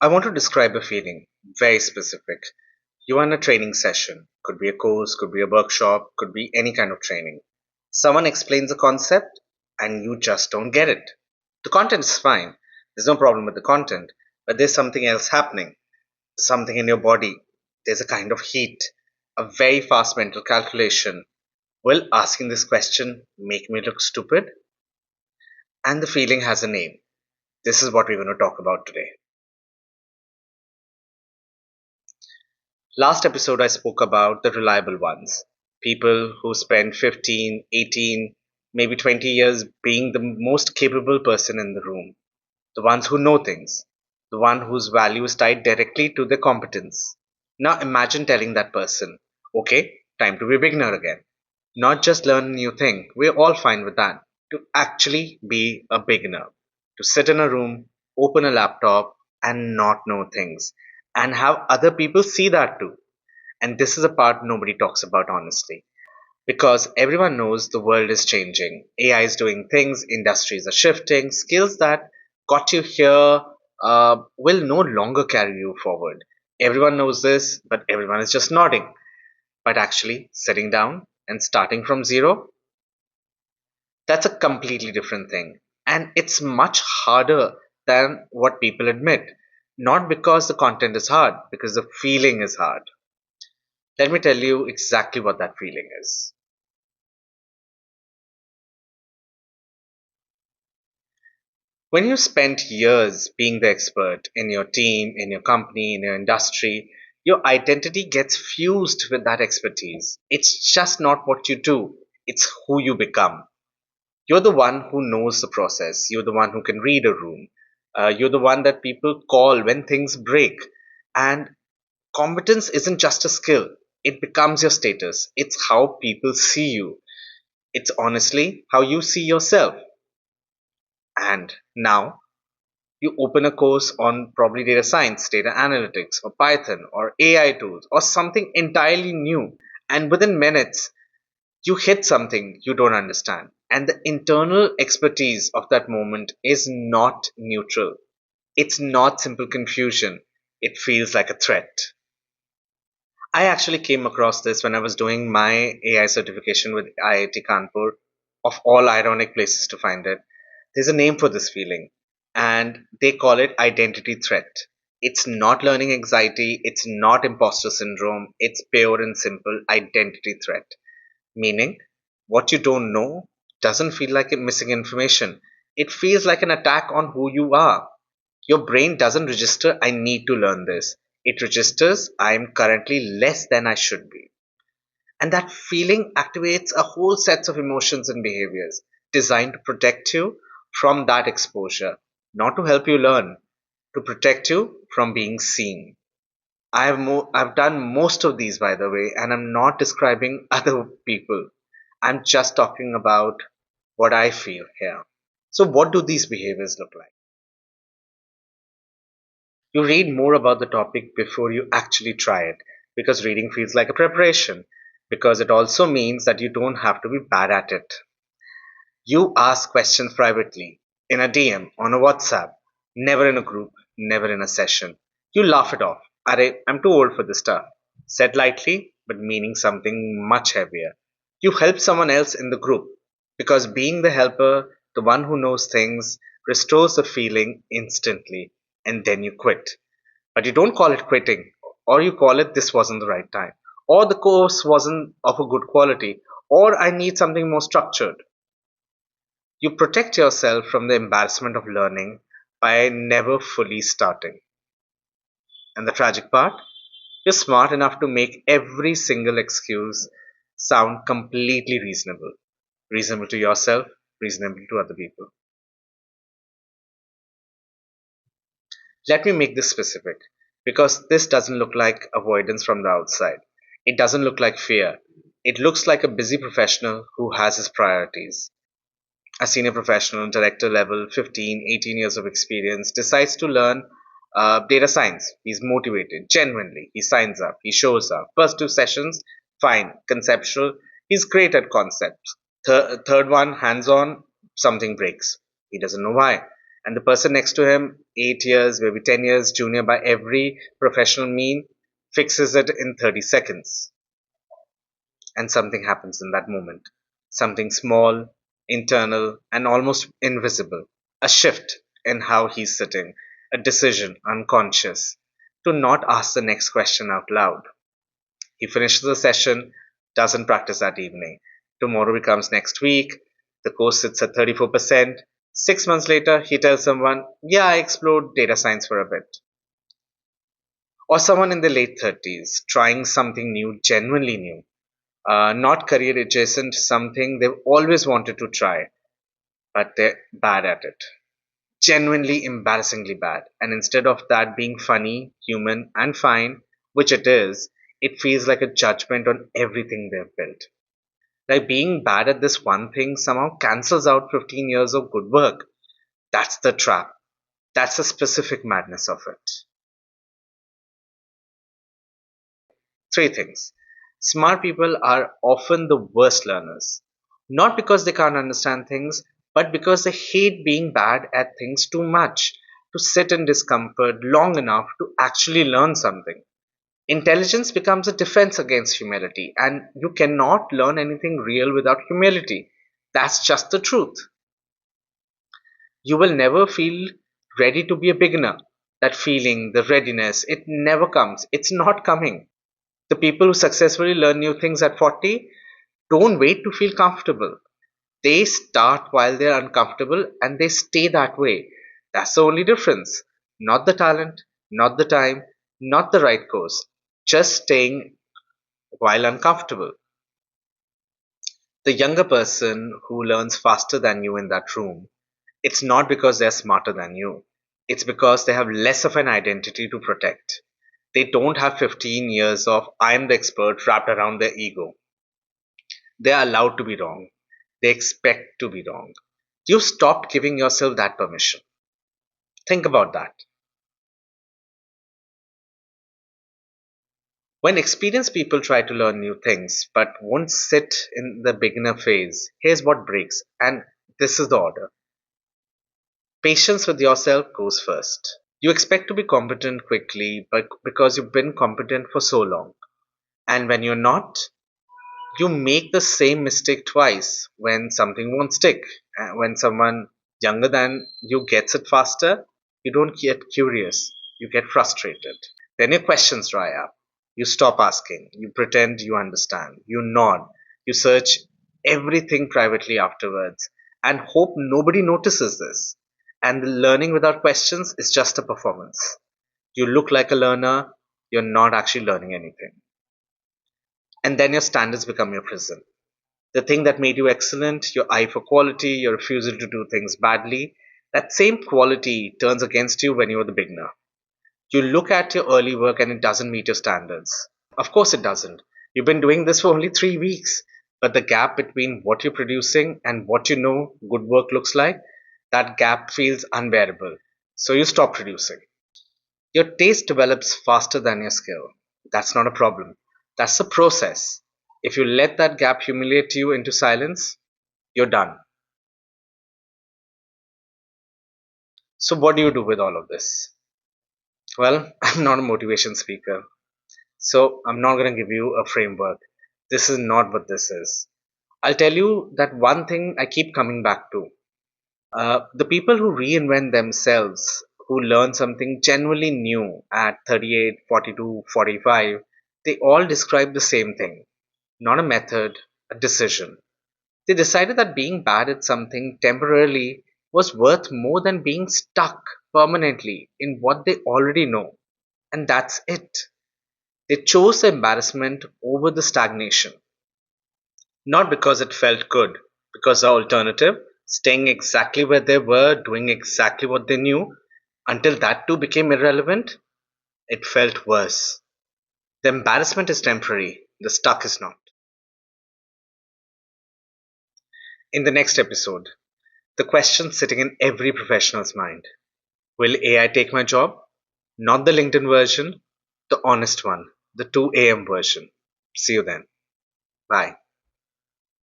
I want to describe a feeling, very specific. You are in a training session, could be a course, could be a workshop, could be any kind of training. Someone explains a concept and you just don't get it. The content is fine, there's no problem with the content, but there's something else happening, something in your body. There's a kind of heat, a very fast mental calculation. Will asking this question make me look stupid? And the feeling has a name. This is what we're going to talk about today. Last episode, I spoke about the reliable ones, people who spend 15, 18, maybe 20 years being the most capable person in the room, the ones who know things, the one whose value is tied directly to their competence. Now imagine telling that person, okay, time to be a beginner again. Not just learn a new thing, we're all fine with that. To actually be a beginner, to sit in a room, open a laptop, and not know things, and have other people see that too. And this is a part nobody talks about honestly. Because everyone knows the world is changing. AI is doing things, industries are shifting, skills that got you here will no longer carry you forward. Everyone knows this, but everyone is just nodding. But actually, sitting down and starting from zero, that's a completely different thing. And it's much harder than what people admit. Not because the content is hard, because the feeling is hard. Let me tell you exactly what that feeling is. When you spent years being the expert in your team, in your company, in your industry, your identity gets fused with that expertise. It's just not what you do, it's who you become. You're the one who knows the process, you're the one who can read a room, you're the one that people call when things break. And competence isn't just a skill, it becomes your status. It's how people see you, it's honestly how you see yourself. And now, you open a course on probably data science, data analytics, or Python, or AI tools, or something entirely new, and within minutes, you hit something you don't understand. And the internal expertise of that moment is not neutral. It's not simple confusion. It feels like a threat. I actually came across this when I was doing my AI certification with IIT Kanpur, of all ironic places to find it. There's a name for this feeling, and they call it identity threat. It's not learning anxiety, it's not imposter syndrome, it's pure and simple identity threat. Meaning, what you don't know doesn't feel like missing information, it feels like an attack on who you are. Your brain doesn't register, I need to learn this. It registers, I am currently less than I should be. And that feeling activates a whole sets of emotions and behaviors designed to protect you from that exposure, not to help you learn, to protect you from being seen. I've done most of these, by the way, and I'm not describing other people. I'm just talking about what I feel here. So, what do these behaviors look like? You read more about the topic before you actually try it, because reading feels like a preparation, because it also means that you don't have to be bad at it. You ask questions privately, in a DM, on a WhatsApp, never in a group, never in a session. You laugh it off. I'm too old for this stuff. Said lightly, but meaning something much heavier. You help someone else in the group, because being the helper, the one who knows things, restores the feeling instantly, and then you quit. But you don't call it quitting, or you call it this wasn't the right time, or the course wasn't of a good quality, or I need something more structured. You protect yourself from the embarrassment of learning by never fully starting. And the tragic part? You're smart enough to make every single excuse sound completely reasonable. Reasonable to yourself, reasonable to other people. Let me make this specific, because this doesn't look like avoidance from the outside. It doesn't look like fear. It looks like a busy professional who has his priorities. A senior professional, director level, 15, 18 years of experience, decides to learn data science. He's motivated, genuinely. He signs up, he shows up. First two sessions, fine, conceptual. He's great at concepts. Third one, hands on, something breaks. He doesn't know why. And the person next to him, 8 years, maybe 10 years junior by every professional mean, fixes it in 30 seconds. And something happens in that moment. Something small, internal, and almost invisible. A shift in how he's sitting, a decision, unconscious, to not ask the next question out loud. He finishes the session, doesn't practice that evening. Tomorrow becomes next week. The course sits at 34%. 6 months later, he tells someone, yeah, I explored data science for a bit. Or someone in their late 30s trying something new, genuinely new, not career adjacent, something they've always wanted to try, but they're bad at it. Genuinely embarrassingly bad. And instead of that being funny, human, and fine, which it is, it feels like a judgment on everything they've built. Like being bad at this one thing somehow cancels out 15 years of good work. That's the trap. That's the specific madness of it. Three things. Smart people are often the worst learners. Not because they can't understand things, but because they hate being bad at things too much, to sit in discomfort long enough to actually learn something. Intelligence becomes a defense against humility, and you cannot learn anything real without humility. That's just the truth. You will never feel ready to be a beginner. That feeling, the readiness, it never comes. It's not coming. The people who successfully learn new things at 40 don't wait to feel comfortable. They start while they're uncomfortable and they stay that way. That's the only difference. Not the talent, not the time, not the right course. Just staying while uncomfortable. The younger person who learns faster than you in that room, it's not because they're smarter than you. It's because they have less of an identity to protect. They don't have 15 years of I'm the expert wrapped around their ego. They are allowed to be wrong. They expect to be wrong. You stopped giving yourself that permission. Think about that. When experienced people try to learn new things but won't sit in the beginner phase, here's what breaks, and this is the order. Patience with yourself goes first. You expect to be competent quickly but because you've been competent for so long. And when you're not, you make the same mistake twice when something won't stick. When someone younger than you gets it faster, you don't get curious, you get frustrated. Then your questions dry up. You stop asking, you pretend you understand, you nod, you search everything privately afterwards and hope nobody notices this. And the learning without questions is just a performance. You look like a learner, you're not actually learning anything. And then your standards become your prison. The thing that made you excellent, your eye for quality, your refusal to do things badly, that same quality turns against you when you're the beginner. You look at your early work and it doesn't meet your standards. Of course it doesn't. You've been doing this for only 3 weeks. But the gap between what you're producing and what you know good work looks like, that gap feels unbearable. So you stop producing. Your taste develops faster than your skill. That's not a problem. That's the process. If you let that gap humiliate you into silence, you're done. So, what do you do with all of this? Well, I'm not a motivation speaker, so I'm not going to give you a framework. This is not what this is. I'll tell you that one thing I keep coming back to. The people who reinvent themselves, who learn something genuinely new at 38, 42, 45, they all describe the same thing. Not a method, a decision. They decided that being bad at something temporarily was worth more than being stuck permanently in what they already know. And that's it. They chose the embarrassment over the stagnation. Not because it felt good, because the alternative, staying exactly where they were, doing exactly what they knew, until that too became irrelevant, it felt worse. The embarrassment is temporary, the stuck is not. In the next episode, the question sitting in every professional's mind: will AI take my job? Not the LinkedIn version, the honest one, the 2 a.m. version. See you then. Bye.